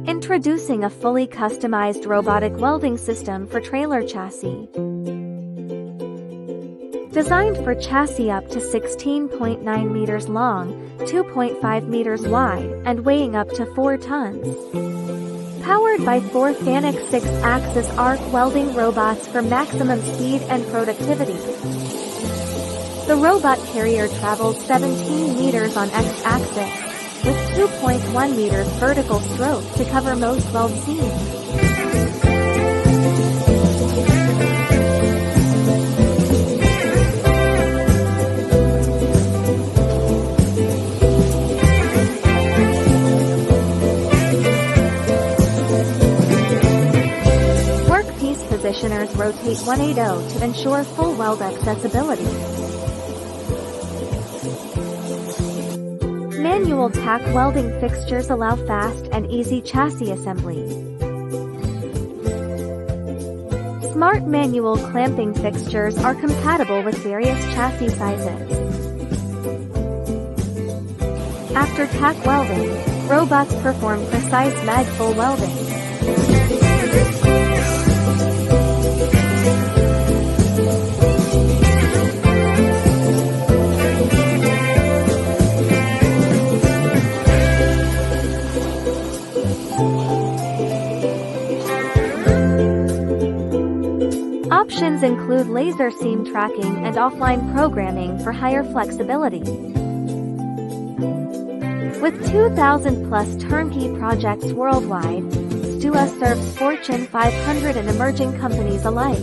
Introducing a fully customized robotic welding system for trailer chassis. Designed for chassis up to 16.9 meters long, 2.5 meters wide, and weighing up to 4 tons. Powered by 4 FANUC 6-axis arc welding robots for maximum speed and productivity. The robot carrier travels 17 meters on X-axis, with 2.1 meters vertical stroke to cover most weld seams. Workpiece positioners rotate 180 to ensure full weld accessibility. Manual tack welding fixtures allow fast and easy chassis assembly. Smart manual clamping fixtures are compatible with various chassis sizes. After tack welding, robots perform precise mag-full welding. Options include laser seam tracking and offline programming for higher flexibility. With 2,000+ turnkey projects worldwide, STUAA serves Fortune 500 and emerging companies alike.